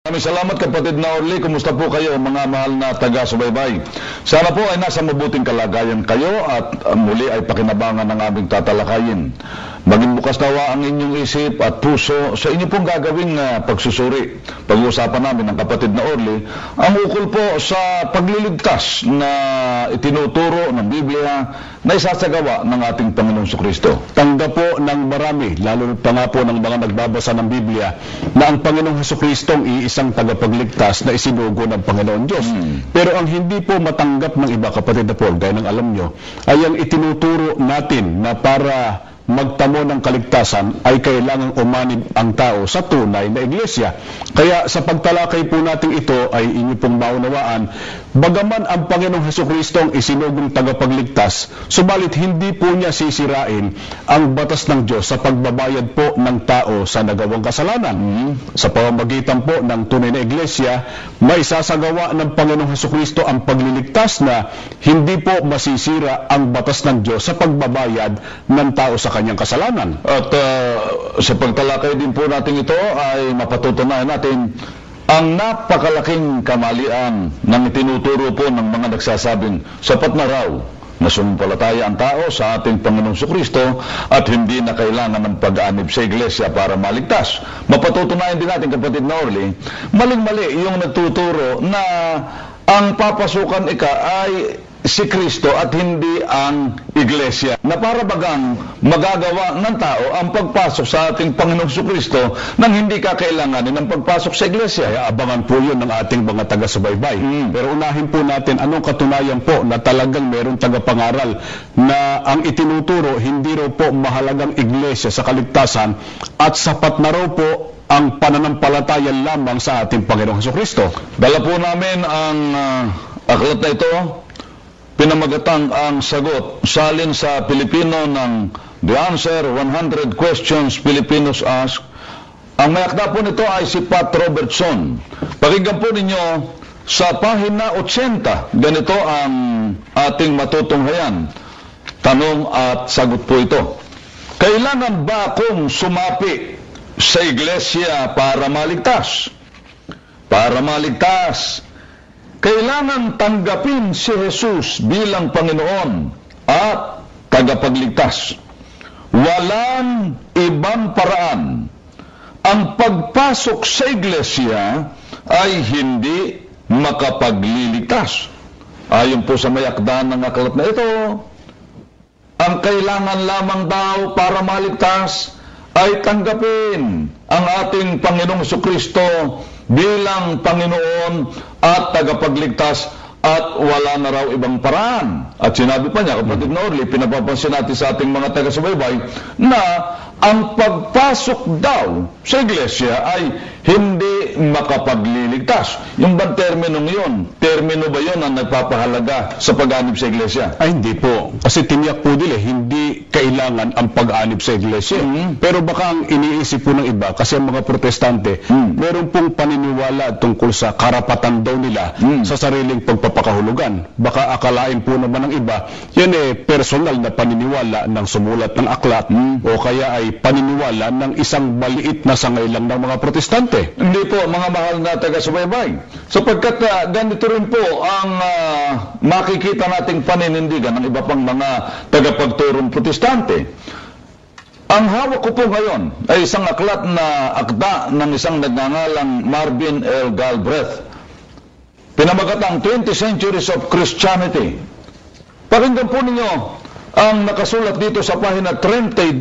Maraming salamat kapatid na Orly. Kumusta po kayo mga mahal na taga-subaybay? Sana po ay nasa mabuting kalagayan kayo at muli ay pakinabangan ng aming tatalakayin. Maging bukas nawa ang inyong isip at puso sa inyo pong gagawing pagsusuri. Pag-uusapan namin ng kapatid na Orly ang ukol po sa pagliligtas na itinuturo ng Biblia na isasagawa ng ating Panginoong Kristo. Tanggap po ng marami, lalo pa nga po ng mga nagbabasa ng Biblia, na ang Panginoong Hesukristo isang tagapagligtas na isinugo ng Panginoon Diyos. Pero ang hindi po matanggap ng iba, kapatid na Paul, gaya ng alam nyo, ay ang itinuturo natin na para magtamo ng kaligtasan ay kailangang umanib ang tao sa tunay na iglesia. Kaya sa pagtalakay po natin ito ay inyo pong maunawaan, bagaman ang Panginoong Hesukristo ang isinugong tagapagligtas, subalit hindi po niya sisirain ang batas ng Diyos sa pagbabayad po ng tao sa nagawang kasalanan. Sa pamamagitan po ng tunay na iglesia, may sasagawa ng Panginoong Hesukristo ang pagliligtas na hindi po masisira ang batas ng Diyos sa pagbabayad ng tao sa kanyang kasalanan. At sa pagtalakay din po natin ito ay mapatutunayan natin ang napakalaking kamalian ng itinuturo po ng mga nagsasabing sapat na raw na sumampalataya ang tao sa ating Panginoong Kristo at hindi na kailangan ng pag-aanib sa iglesia para maligtas. Mapatutunayan din natin, kapatid na Orly, maling-mali yung nagtuturo na ang papasukan ay si Kristo at hindi ang iglesia, na para bagang magagawa ng tao ang pagpasok sa ating Panginoong Kristo nang hindi kakailanganin ng pagpasok sa iglesia. Kaya abangan po yun ng ating mga taga-subaybay. Pero unahin po natin anong katunayan po na talagang mayroong tagapangaral na ang itinuturo hindi raw po mahalagang iglesia sa kaligtasan at sapat na raw po ang pananampalataya lamang sa ating Panginoong Kristo. Dala po namin ang aklat na ito, pinamagatang ang sagot, salin sa Pilipino ng The Answer, 100 Questions Filipinos Ask. Ang may akda po nito ay si Pat Robertson. Pakinggan po ninyo sa pahina 80. Ganito ang ating matutunghayan. Tanong at sagot po ito. Kailangan ba akong sumapi sa iglesia para maligtas? Para maligtas, kailangan tanggapin si Jesus bilang Panginoon at tagapagligtas. Walang ibang paraan. Ang pagpasok sa iglesia ay hindi makapagliligtas. Ayon po sa may akda ng aklat na ito, ang kailangan lamang daw para maligtas ay tanggapin ang ating Panginoong Kristo bilang Panginoon at tagapagligtas at wala na raw ibang paraan. At sinabi pa niya, kapatid na Orly, pinapapansin natin sa ating mga taga-subaybay na ang pagpasok daw sa iglesia ay hindi makapagliligtas. Yung bang terminong yun? Termino ba yun ang nagpapahalaga sa pag-anib sa iglesia? Ay, hindi po. Kasi tiniyak po nila, hindi kailangan ang pag-anib sa iglesia. Pero baka ang iniisip po ng iba, kasi ang mga protestante, meron pong paniniwala tungkol sa karapatan daw nila sa sariling pagpapakahulugan. Baka akalain po naman ng iba, yan personal na paniniwala ng sumulat ng aklat o kaya ay paniniwala ng isang maliit na sangay lang ng mga protestante. Hindi po, mga mahal na taga-subaybay. Sapagkat ganito rin po ang makikita nating paninindigan ng iba pang mga tagapagturong protestante. Ang hawak ko po ngayon ay isang aklat na akda ng isang nagngangalang Marvin L. Galbraith. Pinamagatang 20 Centuries of Christianity. Pakinggan po ninyo ang nakasulat dito sa pahina 32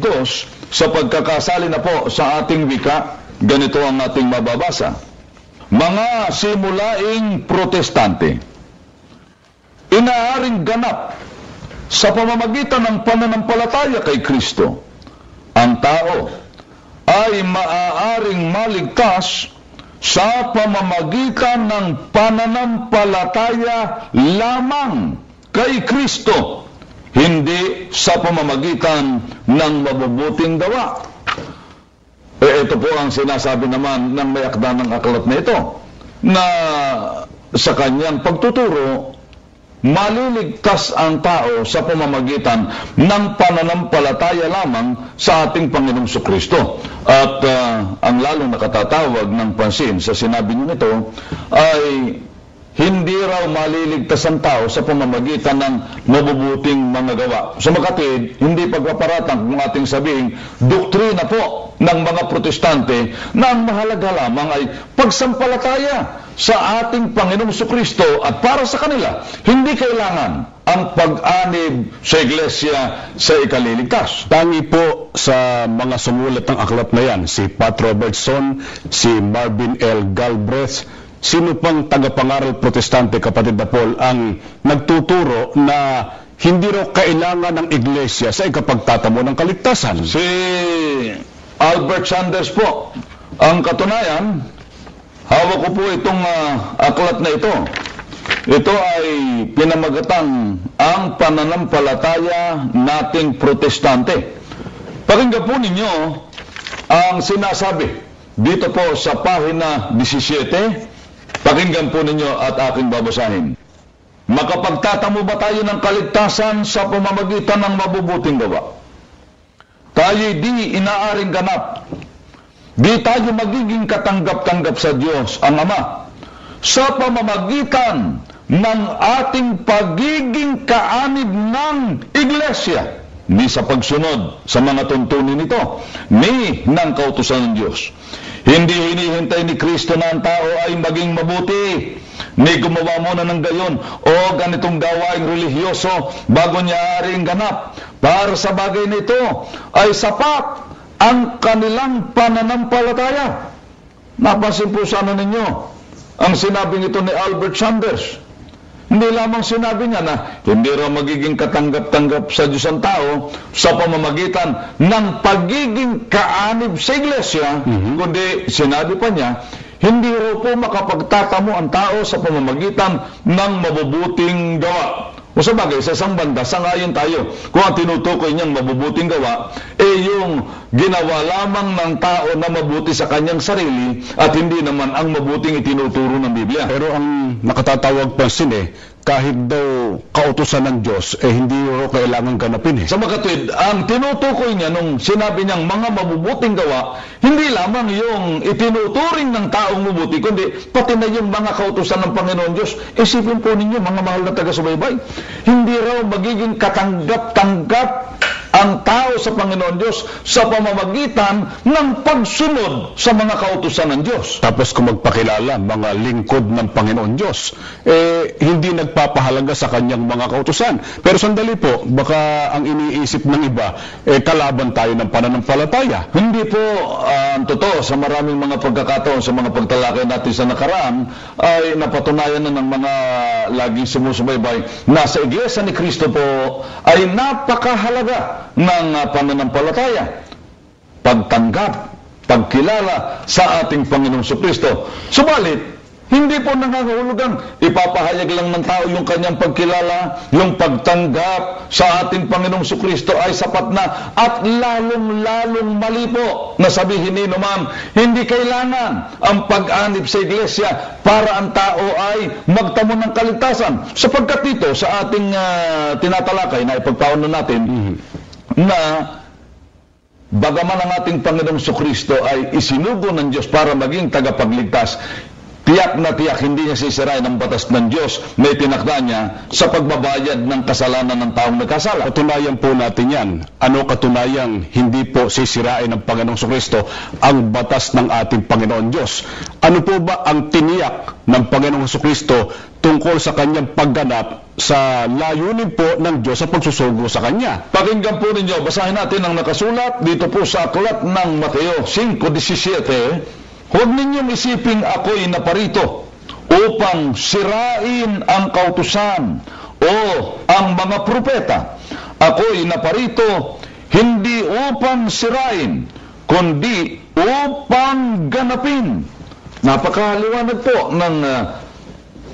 sa pagkakasali na po sa ating wika. Ganito ang ating mababasa. Mga simulaing protestante, inaaring ganap sa pamamagitan ng pananampalataya kay Kristo, ang tao ay maaaring maligtas sa pamamagitan ng pananampalataya lamang kay Kristo, hindi sa pamamagitan ng mabubuting gawa. Ito po ang sinasabi naman ng may akda ng aklat na ito, na sa kanyang pagtuturo, maliligtas ang tao sa pamamagitan ng pananampalataya lamang sa ating Panginoong Jesucristo. At ang lalong nakatatawag ng pansin sa sinabi niyo nito ay hindi raw maliligtas ang tao sa pamamagitan ng mabubuting mga gawa. Sa makatwid, hindi pagpaparatang kung ating sabihin, doktrina po ng mga protestante na ang mahalaga lamang ay pagsampalataya sa ating Panginoong Jesucristo at para sa kanila, hindi kailangan ang pag-anib sa iglesia sa ikaliligtas. Tangi po sa mga sumulat ng aklat na yan, si Pat Robertson, si Marvin L. Galbraith, sino pang tagapangaral protestante, kapatid na Paul, ang nagtuturo na hindi raw kailangan ng iglesia sa ikapagtatamo ng kaligtasan? Si Albert Sanders po. Ang katunayan, hawak ko po itong aklat na ito. Ito ay pinamagatang ang pananampalataya nating protestante. Pakinggan po ninyo ang sinasabi dito po sa pahina 17. Pakinggan po ninyo at aking babasahin. Makapagtatamo ba tayo ng kaligtasan sa pamamagitan ng mabubuting gawa? Tayo'y di inaaring ganap. Di tayo magiging katanggap-tanggap sa Diyos ang Ama sa pamamagitan ng ating pagiging kaanib ng iglesia, ni sa pagsunod sa mga tuntunin nito, ni ng kautusan ng Diyos. Hindi hinihintay ni Kristo na ang tao ay maging mabuti, ni gumawa muna ng gayon o ganitong gawaing relihiyoso bago niya aring ganap. Para sa bagay na ito ay sapat ang kanilang pananampalataya. Napansin po sana ninyo ang sinabing ito ni Albert Sanders. Hindi lamang sinabi niya na hindi raw magiging katanggap-tanggap sa Diyos ang tao sa pamamagitan ng pagiging kaanib sa iglesia, kundi sinabi pa niya, hindi raw po makapagtatamo ang tao sa pamamagitan ng mabubuting gawa. O sa bagay, sa isang banda, sangayon tayo. Kung ang tinutukoy niyang mabubuting gawa, yung ginawa lamang ng tao na mabuti sa kanyang sarili at hindi naman ang mabuting itinuturo ng Biblia. Pero ang nakatatawag pansin kahit daw kautusan ng Diyos, hindi ro kailangan ganapin Sa makatwid, ang tinutukoy niya nung sinabi niyang mga mabubuting gawa, hindi lamang yung itinuturing ng taong mabuti, kundi pati na yung mga kautusan ng Panginoon Diyos. Isipin po ninyo, mga mahal na taga-subaybay, hindi raw magiging katanggap-tanggap ang tao sa Panginoon Diyos sa pamamagitan ng pagsunod sa mga kautusan ng Diyos. Tapos kung magpakilala, mga lingkod ng Panginoon Diyos, hindi nagpapahalaga sa kanyang mga kautusan. Pero sandali po, baka ang iniisip ng iba, kalaban tayo ng pananampalataya. Hindi po totoo. Sa maraming mga pagkakataon, sa mga pagtalakay natin sa nakaraan, ay napatunayan na ng mga laging sumusubaybay na sa Iglesia ni Kristo po ay napakahalaga ng pananampalataya, pagtanggap, pagkilala sa ating Panginoong Jesucristo. Subalit, hindi po nangangahulugang ipapahayag lang ng tao yung kanyang pagkilala, yung pagtanggap sa ating Panginoong Jesucristo ay sapat na, at lalong-lalong mali po na sabihin ni ma'am, hindi kailangan ang pag-anib sa iglesia para ang tao ay magtamo ng kaligtasan. Sapagkat dito sa ating tinatalakay na ipagpauno natin, na bagaman ang ating Panginoong Jesucristo ay isinugo ng Diyos para maging tagapagligtas, tiyak na tiyak hindi niya sisirain ang batas ng Diyos na itinakda niya sa pagbabayad ng kasalanan ng taong nagkasala. Katunayan po natin yan. Ano katunayan? Hindi po sisirain ng Panginoong Jesucristo ang batas ng ating Panginoon Diyos. Ano po ba ang tiniyak ng Panginoong Jesucristo tungkol sa kanyang pagganap sa layunin po ng Diyos sa pagsusugo sa Kanya? Pakinggan po ninyo, basahin natin ang nakasulat dito po sa aklat ng Mateo 5:17. Huwag ninyong isiping ako'y naparito upang sirain ang kautusan o ang mga propeta. Ako'y naparito hindi upang sirain, kundi upang ganapin. Napakaliwanag po ng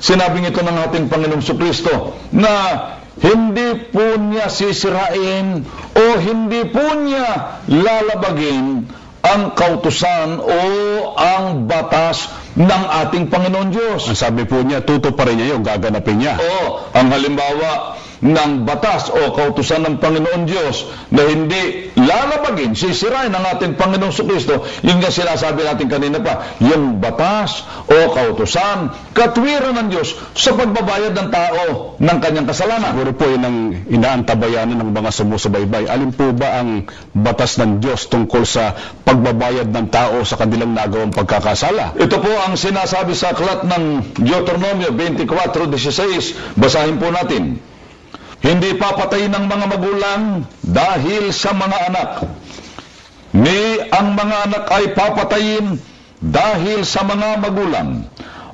sinabing ito ng ating Panginoong Jesucristo na hindi po niya sisirain o hindi po niya lalabagin ang kautusan o ang batas ng ating Panginoon Diyos. Ang sabi po niya, tutuparin niya yung gaganapin niya. O, ang halimbawa ng batas o kautusan ng Panginoon Diyos na hindi lalabagin, sisirain ng ating Panginoong Kristo, yung nga sinasabi natin kanina pa, yung batas o kautusan, katwiran ng Diyos sa pagbabayad ng tao ng kanyang kasalanan. Siguro po yun ang inaantabayanan ng mga sumusubaybay. Alin po ba ang batas ng Diyos tungkol sa pagbabayad ng tao sa kanilang nagawang pagkakasala? Ito po ang sinasabi sa aklat ng Deuteronomio 24:16. Basahin po natin. Hindi papatayin ng mga magulang dahil sa mga anak, ni ang mga anak ay papatayin dahil sa mga magulang.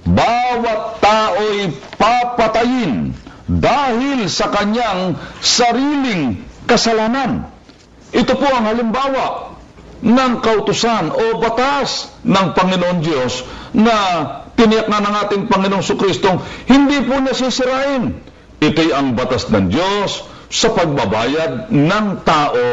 Bawat tao'y papatayin dahil sa kanyang sariling kasalanan. Ito po ang halimbawa ng kautusan o batas ng Panginoon Diyos na tiniyak na ng ating Panginoong Kristong hindi po nasisirain. Ito'y ang batas ng Diyos sa pagbabayad ng tao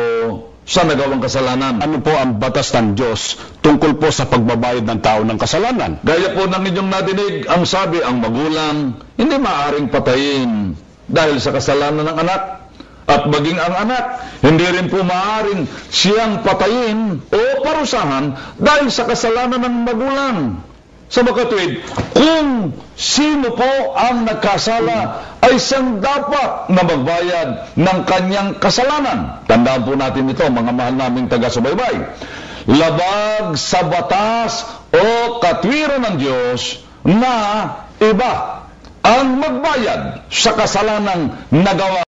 sa nagawang kasalanan. Ano po ang batas ng Diyos tungkol po sa pagbabayad ng tao ng kasalanan? Gaya po ng inyong nadinig, ang sabi, ang magulang hindi maaaring patayin dahil sa kasalanan ng anak. At maging ang anak, hindi rin po maaaring siyang patayin o parusahan dahil sa kasalanan ng magulang. Sa makatwid, kung sino po ang nagkasala ay siyang dapat na magbayad ng kanyang kasalanan. Tandaan po natin ito, mga mahal naming taga-subaybay. Labag sa batas o katwiran ng Diyos na iba ang magbayad sa kasalanang nagawa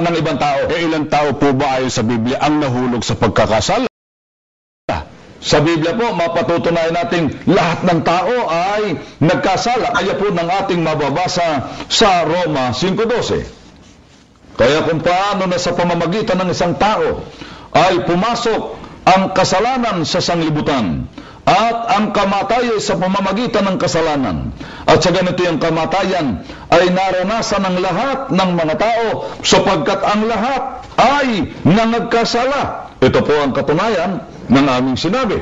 ng ibang tao. Ilang tao po ba ayon sa Biblia ang nahulog sa pagkakasala? Sa Biblia po, mapatutunayan natin lahat ng tao ay nagkasala. Kaya po ng ating mababasa sa Roma 5:12. Kaya kung paano na sa pamamagitan ng isang tao ay pumasok ang kasalanan sa sanglibutan at ang kamatayan sa pamamagitan ng kasalanan. At sa ganito yung kamatayan ay naranasan ng lahat ng mga tao sapagkat ang lahat ay nangagkasala. Ito po ang katunayan ng aming sinabi.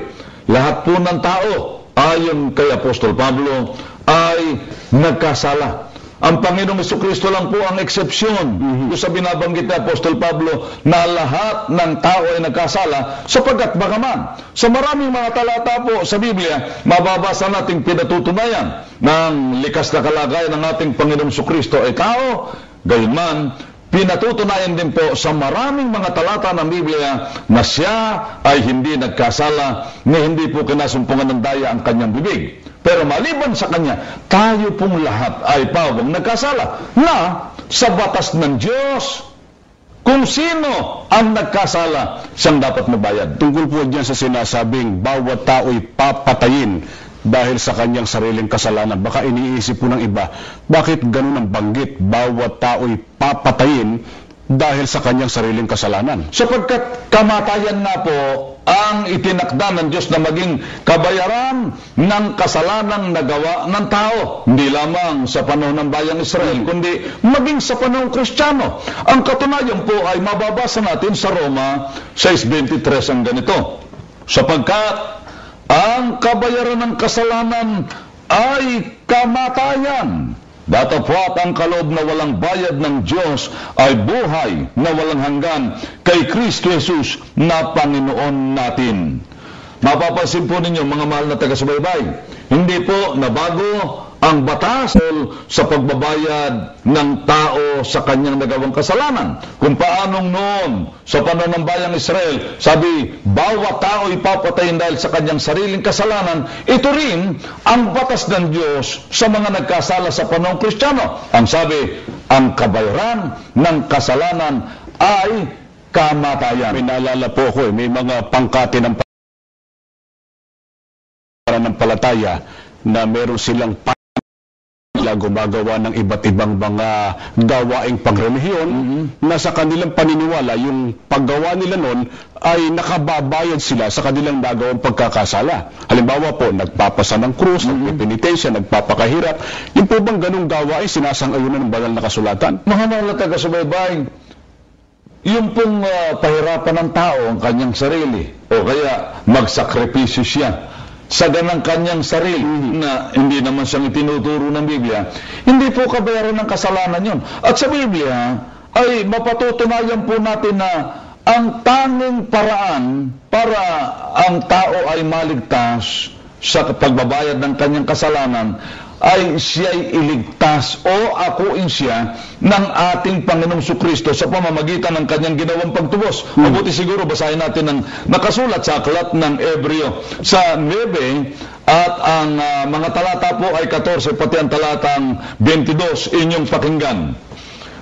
Lahat po ng tao, ayon kay Apostol Pablo, ay nagkasala. Ang Panginoong Jesucristo lang po ang eksepsyon. Yung sa binabanggit ni Apostol Pablo na lahat ng tao ay nagkasala sapagkat bagaman sa maraming mga talata po sa Biblia, mababasa nating pinatutunayan ng likas na kalagayan ng ating Panginoong Jesucristo ay tao, gayunman pinatutunayan din po sa maraming mga talata ng Biblia na siya ay hindi nagkasala, na hindi po kinasumpungan ng daya ang kanyang bibig. Pero maliban sa kanya, tayo pong lahat ay pawang nagkasala na sa batas ng Diyos, kung sino ang nagkasala, siyang dapat mabayad. Tungkol po dyan sa sinasabing bawat tao'y papatayin dahil sa kanyang sariling kasalanan. Baka iniisip po ng iba, bakit ganun ang banggit? Bawat tao'y papatayin dahil sa kanyang sariling kasalanan. Sapagkat kamatayan nga po ang itinakda ng Diyos na maging kabayaran ng kasalanang nagawa ng tao. Hindi lamang sa panahon ng bayang Israel, kundi maging sa panahon Kristiyano. Ang katunayan po ay mababasa natin sa Roma 6:23 ang ganito. Sapagkat ang kabayaran ng kasalanan ay kamatayan. Datapwat ang kaloob na walang bayad ng Diyos ay buhay na walang hanggan kay Kristo Jesus na Panginoon natin. Mapapansin po ninyo mga mahal na taga-subaybay, hindi po nabago ang batas sa pagbabayad ng tao sa kanyang nagawang kasalanan. Kung paanong noon sa panahon ng bayang Israel, sabi, bawat tao ipapatayin dahil sa kanyang sariling kasalanan, ito rin ang batas ng Diyos sa mga nagkasala sa panahon Kristiyano. Ang sabi, ang kabayaran ng kasalanan ay kamatayan. May naalala po ako, may mga pangkati ng pananampalataya na meron silang gumagawa ng iba't ibang mga gawaing pangrelihiyon na sa kanilang paniniwala, yung paggawa nila noon ay nakababayad sila sa kanilang nagawang pagkakasala. Halimbawa po, nagpapasa ng krus, nagpipinitensya, nagpapakahirap. Yung po bang ganung gawain sinasang-ayunan ng banal na kasulatan? Mga mahal na taga-subaybay, yung pong pahirapan ng tao ang kanyang sarili o kaya magsakripisyo siya sa ganang kanyang sarili na hindi naman siyang itinuturo ng Biblia, hindi po kabayaran ng kasalanan yun. At sa Biblia ay mapatutunayan po natin na ang tanging paraan para ang tao ay maligtas sa pagbabayad ng kanyang kasalanan ay siya'y iligtas o akuin siya ng ating Panginoong Jesucristo sa pamamagitan ng kanyang ginawang pagtubos. Mabuti siguro basahin natin ang nakasulat sa aklat ng Hebreo sa 9 at ang mga talata po ay 14 pati ang talatang 22 inyong pakinggan.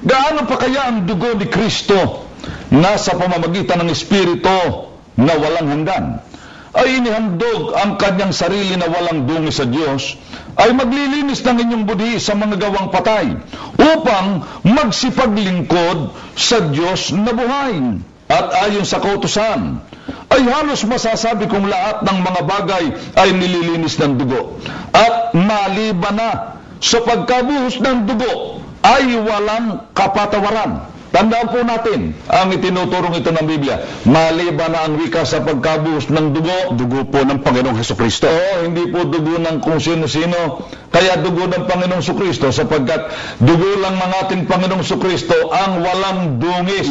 Gaano pa kaya ang dugo ni Kristo na sa pamamagitan ng Espiritu na walang hanggan ay inihandog ang kanyang sarili na walang dungi sa Diyos, ay maglilinis ng inyong budhi sa mga gawang patay upang magsipaglingkod sa Diyos na buhay. At ayon sa kautusan, ay halos masasabi kong lahat ng mga bagay ay nililinis ng dugo. At maliban na sa pagkabuhos ng dugo, ay walang kapatawaran. Tandaan po natin ang itinuturong ito ng Biblia. Maliban na ang wika sa pagkabuhos ng dugo, Dugo po ng Panginoong Jesucristo. oo, hindi po dugo ng kung sino-sino. Kaya dugo ng Panginoong Jesucristo sapagkat dugo lang ng ating Panginoong Jesucristo ang walang dungis.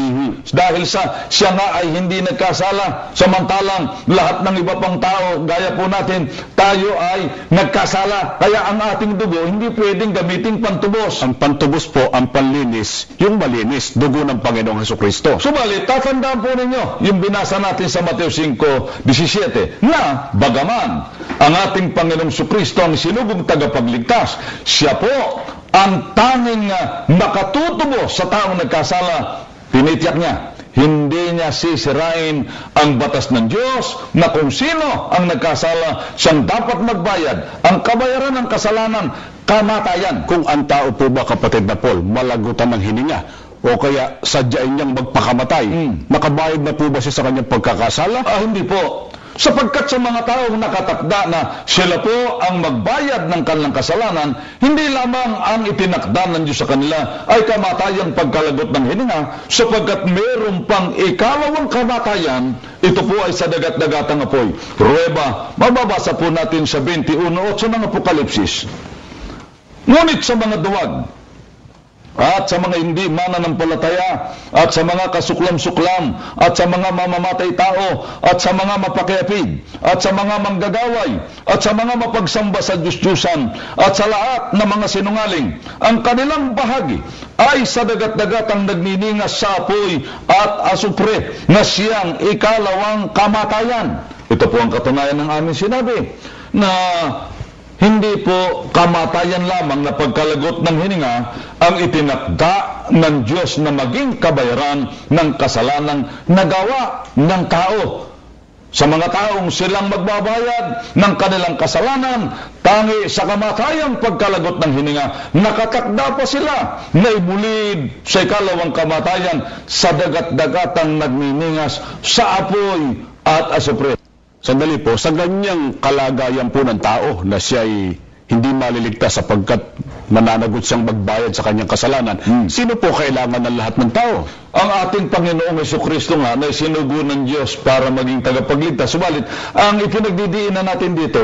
Dahil siya nga ay hindi nagkasala. Samantalang lahat ng iba pang tao, gaya po natin, tayo ay nagkasala. Kaya ang ating dugo hindi pwedeng gamiting pantubos. Ang pantubos po, ang panlinis, yung malinis, dugo ng Panginoong Jesucristo. Subalit, tatandaan po ninyo yung binasa natin sa Mateo 5:17 na bagaman ang ating Panginoong Jesucristo ang sinugong tagapagligtas, siya po ang tanging makatutubo sa taong nagkasala. Tinitiyak niya, hindi niya sisirain ang batas ng Diyos na kung sino ang nagkasala, siyang dapat magbayad. Ang kabayaran ng kasalanan, kamatayan. Kung ang tao po ba, kapatid na Paul, malagutan ng hininga, o kaya sadyain niyang magpakamatay, nakabayad na po ba siya sa kanyang pagkakasala? Hindi po. Sapagkat sa mga taong nakatakda na sila po ang magbayad ng kanilang kasalanan, hindi lamang ang itinakda ng Diyos sa kanila ay kamatayang pagkalagot ng hininga, sapagkat meron pang ikalawang kamatayan, ito po ay sa dagat-dagatang apoy. Prueba, mababasa po natin sa 21:8 ng Apokalipsis. Ngunit sa mga duwag, at sa mga hindi mananampalataya, at sa mga kasuklam-suklam, at sa mga mamamatay tao, at sa mga mapakiapid, at sa mga manggagaway, at sa mga mapagsamba sa Diyos-Diyusan, at sa lahat ng mga sinungaling, ang kanilang bahagi ay sa dagat-dagatang nagniningas sa apoy at asupre na siyang ikalawang kamatayan. Ito po ang katunayan ng aming sinabi na hindi po kamatayan lamang na pagkalagot ng hininga ang itinakda ng Diyos na maging kabayaran ng kasalanang nagawa ng tao. Sa mga taong silang magbabayad ng kanilang kasalanan, tangi sa kamatayang pagkalagot ng hininga, nakatakda pa sila na ibulid sa ikalawang kamatayan sa dagat-dagatang nagniningas sa apoy at asupre. Sandali po, sa ganyang kalagayan po ng tao na siya ay hindi maliligtas sapagkat mananagot siyang magbayad sa kanyang kasalanan, sino po kailangan ng lahat ng tao? Ang ating Panginoong Jesucristo nga na sinugo ng Diyos para maging tagapagligtas. Subalit, ang ipinagdidiinan natin dito,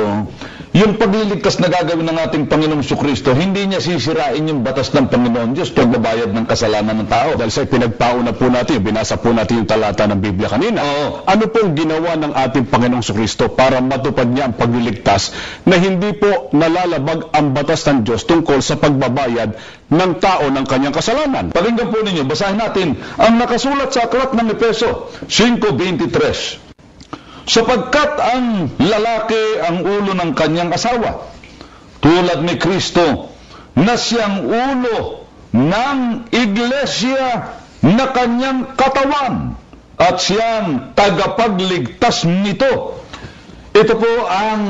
yung pagliligtas na gagawin ng ating Panginoong Jesucristo, hindi niya sisirain yung batas ng Panginoon Diyos pagbabayad ng kasalanan ng tao. Dahil sa pinagpauna po natin, binasa po natin yung talata ng Biblia kanina. Ano pong ginawa ng ating Panginoong Jesucristo para matupad niya ang pagliligtas na hindi po nalalabag ang batas ng Diyos tungkol sa pagbabayad ng tao ng kanyang kasalanan? Pakinggan po ninyo, basahin natin ang nakasulat sa aklat ng Efeso 5:23. Sapagkat ang lalaki ang ulo ng kanyang asawa, tulad ni Kristo na siyang ulo ng iglesia na kanyang katawan at siyang tagapagligtas nito. Ito po ang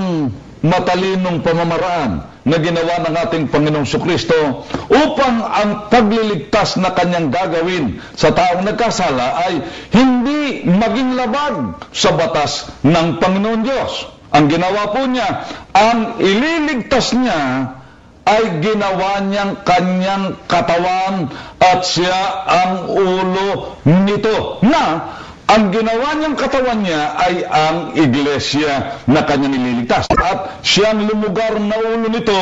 matalinong pamamaraan na ginawa ng ating Panginoong Jesucristo upang ang pagliligtas na kanyang gagawin sa taong nagkasala ay hindi maging labag sa batas ng Panginoon Diyos. Ang ginawa po niya, ang ililigtas niya ay ginawa niyang kanyang katawan at siya ang ulo nito. Na ang ginawa niyang katawan niya ay ang iglesia na kanyang ililigtas. At siyang lumugar na ulo nito,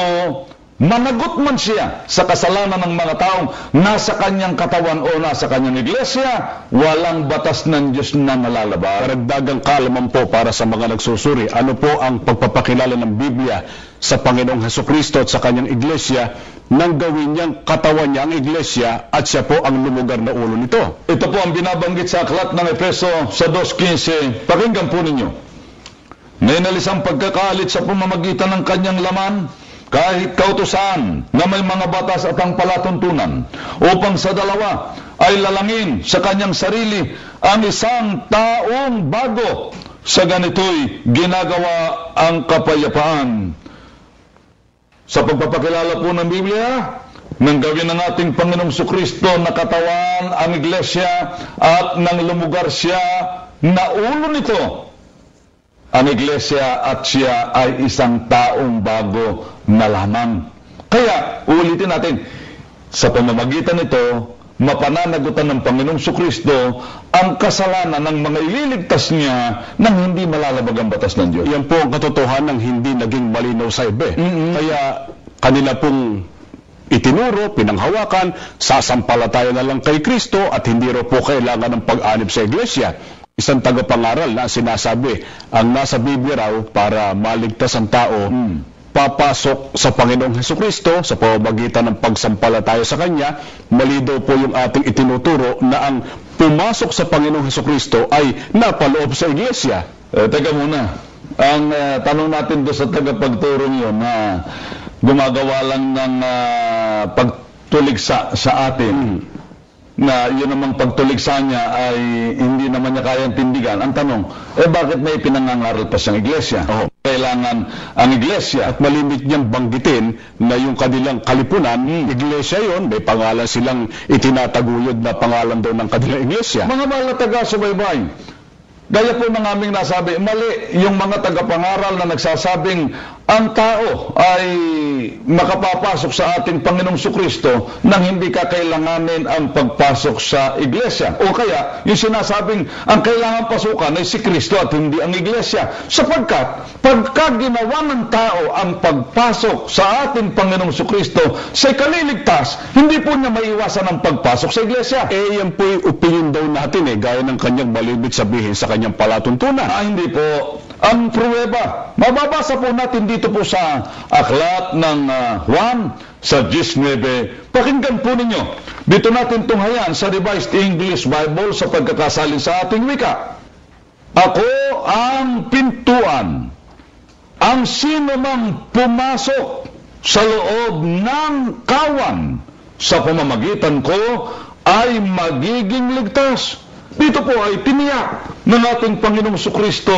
managot man siya sa kasalanan ng mga taong nasa kanyang katawan o nasa kanyang iglesia, walang batas ng Diyos na nalalabas. Karagdagang kaalaman po para sa mga nagsusuri, ano po ang pagpapakilala ng Biblia sa Panginoong Hesukristo at sa kanyang iglesia nang gawin niyang katawan niya ang iglesia at siya po ang lumugar na ulo nito. Ito po ang binabanggit sa aklat ng Efeso sa 2:15. Pakinggan po ninyo. May nalisang pagkakalit sa pamamagitan ng kanyang laman, kahit kautusan na may mga batas at ang palatuntunan, upang sa dalawa ay lalangin sa kanyang sarili ang isang taong bago. Sa ganito'y ginagawa ang kapayapaan. Sa pagpapakilala po ng Biblia, nang gawin ng ating Panginoong Jesucristo na katawan ang iglesia at nang lumugar siya na ulo nito, ang iglesia at siya ay isang taong bago na lamang. Kaya, ulitin natin, sa pamamagitan nito, mapananagutan ng Panginoong Jesucristo ang kasalanan ng mga ililigtas niya nang hindi malalabag ang batas ng Diyos. Yan po ang katotohanan ng hindi naging malinaw sa iba. Kaya kanila pong itinuro, pinanghawakan, sasampalataya na lang kay Kristo at hindi raw po kailangan ng pag-anib sa iglesia. Isang tagapangaral na sinasabi, ang nasa Biblia raw para maligtas ang tao, papasok sa Panginoong Hesukristo sa pamamagitan ng pagsampalataya sa Kanya. Mali daw po yung ating itinuturo na ang pumasok sa Panginoong Hesukristo ay napaloob sa iglesia. Teka muna, ang tanong natin doon sa tagapagturo yun na gumagawa lang ng pagtuligsa sa atin, na yun namang pagtuligsa niya ay hindi naman niya kayang tindigan. Ang tanong, bakit may pinangangaral pa siyang iglesia? Kailangan ang iglesia at malimit niyang banggitin na yung kanilang kalipunan, iglesia yon, may pangalan silang itinataguyod na pangalan daw ng kanilang iglesia. Mga mahal na taga-subaybay, gaya po ng aming nasabi, mali yung mga tagapangaral na nagsasabing ang tao ay makapapasok sa ating Panginoong Jesucristo nang hindi kakailanganin ang pagpasok sa iglesia. O kaya, yung sinasabing ang kailangan pasukan ay si Kristo at hindi ang iglesia. Sapagkat, pagka ginawa ng tao ang pagpasok sa ating Panginoong Jesucristo sa kaliligtas, hindi po niya maiwasan ang pagpasok sa iglesia. Yan po yung opinion daw natin gaya ng kanyang malimit sabihin sa kanyang palatuntunan. Hindi po. Ang pruweba, mababasa po natin dito po sa aklat ng Juan sa 19. Pakinggan po ninyo. Dito natin tunghayan sa Revised English Bible sa pagkakasalin sa ating wika. Ako ang pintuan. Ang sino mang pumasok sa loob ng kawan sa pamamagitan ko ay magiging ligtas. Dito po ay tiniyak ng ating Panginoong Jesucristo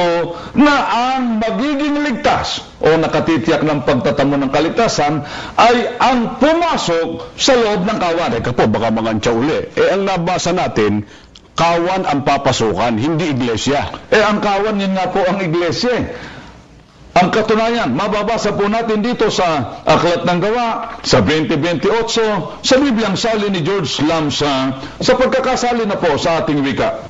na ang magiging ligtas o nakatitiyak ng pagtatamo ng kaligtasan ay ang pumasok sa loob ng kawan. Teka po, baka mangantya uli. Ang nabasa natin, kawan ang papasukan, hindi iglesia. Ang kawan yun nga po ang iglesia. Ang katunayan, mababasa po natin dito sa Aklat ng Gawa, sa 20:28, sa Bibliang Sali ni George Lamsa, sa pagkakasali na po sa ating wika.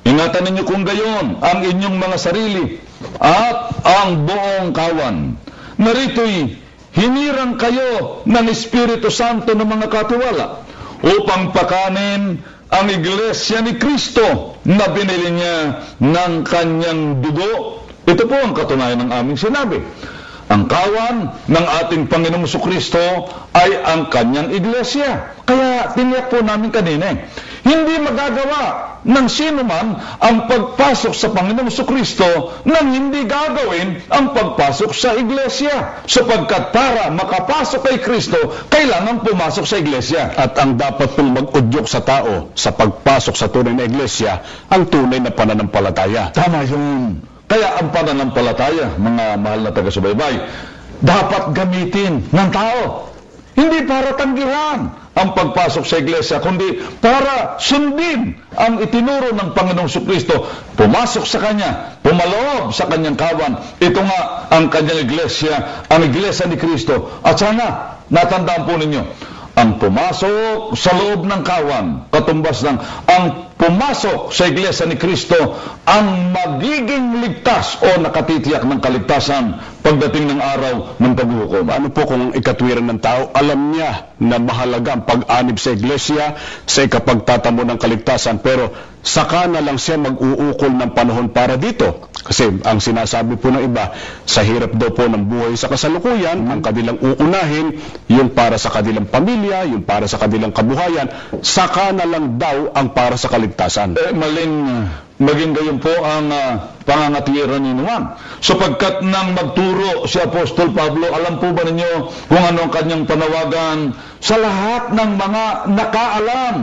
Ingatan ninyo kung gayon ang inyong mga sarili at ang buong kawan. Narito'y hinirang kayo ng Espiritu Santo ng mga katiwala upang pakanin ang iglesia ni Kristo na binili niya ng kanyang dugo. Ito po ang katunayan ng aming sinabi. Ang kawan ng ating Panginoong Jesucristo ay ang kanyang iglesia. Kaya tiniyak po namin kanina, hindi magagawa ng sino man ang pagpasok sa Panginoong Jesucristo nang hindi gagawin ang pagpasok sa iglesia. Sapagkat para makapasok kay Kristo, kailangan pumasok sa iglesia. At ang dapat pong mag-udyok sa tao sa pagpasok sa tunay na iglesia, ang tunay na pananampalataya. Tama yun. Kaya ang pananampalataya, mga mahal na taga-subaybay, dapat gamitin ng tao. Hindi para tanggihan ang pagpasok sa iglesia, kundi para sundin ang itinuro ng Panginoong Jesucristo. Pumasok sa Kanya, pumaloob sa Kanyang kawan. Ito nga ang Kanyang iglesia, ang iglesia ni Kristo. At sana, natandaan po ninyo, ang pumasok sa loob ng kawan, katumbas ng ang pumasok sa iglesia ni Kristo, ang magiging ligtas o nakatitiyak ng kaligtasan pagdating ng araw ng paghuhukom. Ano po kung ikatwiran ng tao, alam niya na mahalaga ang pag-anib sa iglesia, sa ikapagtatamo ng kaligtasan, pero saka na lang siya mag-uukol ng panahon para dito. Kasi ang sinasabi po ng iba, sa hirap daw po ng buhay sa kasalukuyan, ang kanilang uunahin, yung para sa kanilang pamilya, yung para sa kanilang kabuhayan, saka na lang daw ang para sa kaligtasan. Maging gayon po ang pangangatiran ni Juan. Sapagkat nang magturo si Apostol Pablo, alam po ba ninyo kung ano ang kanyang panawagan sa lahat ng mga nakaalam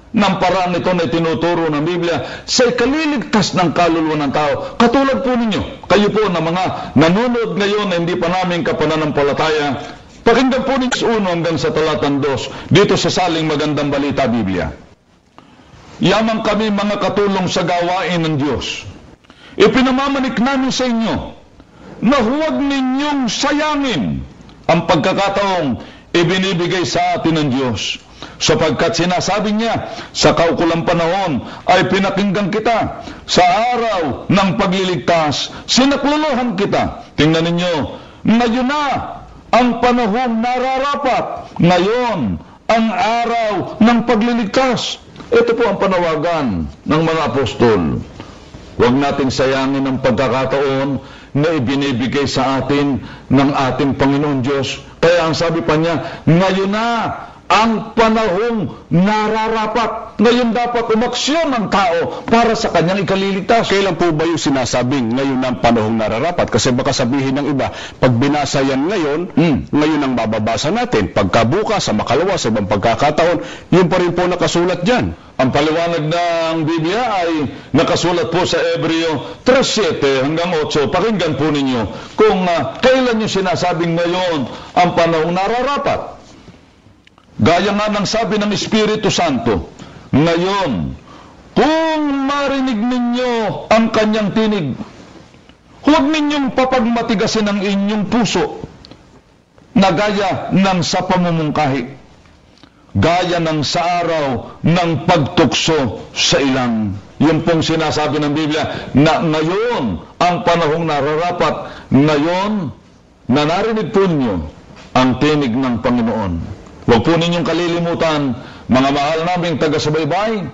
ng paraan nito na tinuturo ng Biblia sa ikaliligtas ng kaluluwa ng tao. Katulad po ninyo, kayo po na mga nanonood ngayon na hindi pa namin kapananampalataya, pakinggan po ninyo sa 1 hanggang sa talatan 2 dito sa Saling Magandang Balita Biblia. Yamang kami mga katulong sa gawain ng Diyos. Ipinamamanik namin sa inyo na huwag ninyong sayangin ang pagkakataong ibinibigay sa atin ng Diyos. Sapagkat sinasabi niya, sa kaukulang panahon ay pinakinggan kita. Sa araw ng pagliligtas, sinaklolohan kita. Tingnan ninyo, ngayon na ang panahong nararapat. Ngayon ang araw ng pagliligtas. Ito po ang panawagan ng mga apostol. Huwag nating sayangin ang pagkakataon na ibinibigay sa atin ng ating Panginoon Diyos. Kaya ang sabi pa niya, ngayon na ang panahong nararapat. Ngayon dapat umaksyon ng tao para sa kanyang ikaliligtas. Kailan po ba yung sinasabing ngayon ang panahong nararapat? Kasi baka sabihin ng iba, pag binasa yan ngayon, ngayon ang mababasa natin. Pagkabukas, sa makalawa, sa ibang pagkakataon, yun pa rin po nakasulat dyan. Ang paliwanag ng Biblia ay nakasulat po sa Hebreo 3:7 hanggang 8. Pakinggan po ninyo kung kailan yung sinasabing ngayon ang panahong nararapat. Gaya nga ng sabi ng Espiritu Santo, ngayon, kung marinig ninyo ang kanyang tinig, huwag ninyong papagmatigasin ang inyong puso na gaya ng sa pamumungkahi, gaya ng sa araw ng pagtukso sa ilang. Yun pong sinasabi ng Biblia na ngayon ang panahong nararapat, ngayon na narinig po ninyo ang tinig ng Panginoon. Huwag po ninyong kalilimutan, mga mahal naming taga-subaybay,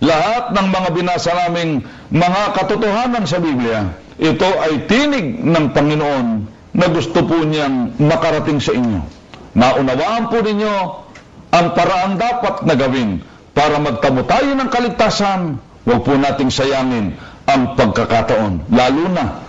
lahat ng mga binasa naming mga katotohanan sa Biblia, ito ay tinig ng Panginoon na gusto po niyang makarating sa inyo. Naunawaan po ninyo ang paraan dapat na gawin para magtamo tayo ng kaligtasan. Huwag po nating sayangin ang pagkakataon. Lalo na,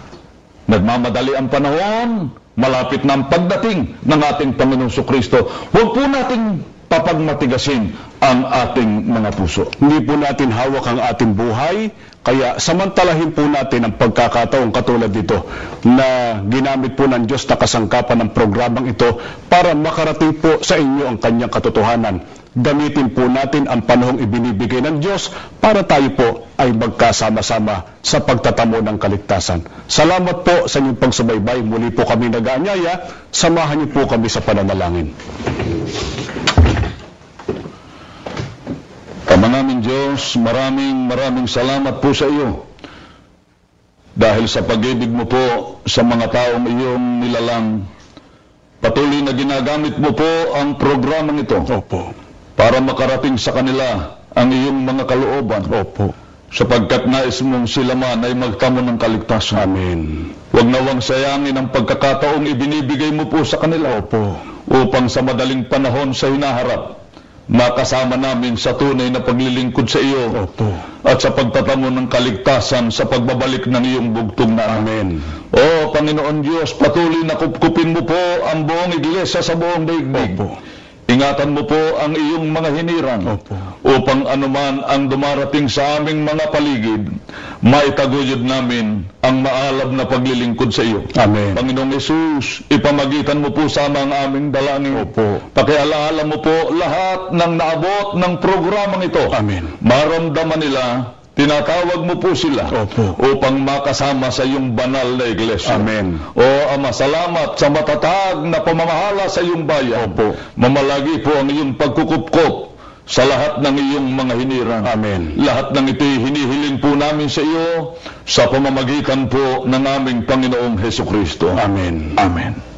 nagmamadali ang panahon, malapit na ang pagdating ng ating Panginoong Jesucristo. Huwag po nating papagmatigasin ang ating mga puso. Hindi po natin hawak ang ating buhay, kaya samantalahin po natin ang pagkakataong katulad dito na ginamit po ng Diyos na kasangkapan ng programang ito para makarating po sa inyo ang kanyang katotohanan. Gamitin po natin ang panahong ibinibigay ng Diyos para tayo po ay magkasama-sama sa pagtatamo ng kaligtasan. Salamat po sa inyong pagsubaybay. Muli po kami nag-aanyaya. Samahan niyo po kami sa pananalangin. Ama namin Diyos, maraming salamat po sa iyo. Dahil sa pag-ibig mo po sa mga taong iyong nilalang, patuloy na ginagamit mo po ang programang ito. Opo. Para makarating sa kanila ang iyong mga kalooban. Opo. Sapagkat nais mong sila man ay magtamo ng kaligtasan. Amen. Huwag nawang sayangin ang pagkakataong ibinibigay mo po sa kanila. Opo. Upang sa madaling panahon sa hinaharap, makasama namin sa tunay na paglilingkod sa iyo. Opo. At sa pagtatamo ng kaligtasan sa pagbabalik ng iyong bugtong na. Amen. O Panginoon Diyos, patuloy na kupkupin mo po ang buong iglesia sa buong daigdig. Opo. ingatan mo po ang iyong mga hinirang Opo. upang anuman ang dumarating sa aming mga paligid, maitaguyod namin ang maalab na paglilingkod sa iyo. Amen. Panginoong Yesus, ipamagitan mo po sana ang aming dalangin. Opo. Pakialaala mo po lahat ng naabot ng programang ito. Amen. Maramdaman nila, tinatawag mo po sila Opo. upang makasama sa iyong banal na iglesia. Amen. O Ama, salamat sa matatag na pamamahala sa iyong bayan. Opo. Mamalagi po ang iyong pagkukupkop sa lahat ng iyong mga hinirang. Amen. Lahat ng ito'y hinihiling po namin sa iyo sa pamamagitan po ng aming Panginoong Hesukristo. Amen. Amen.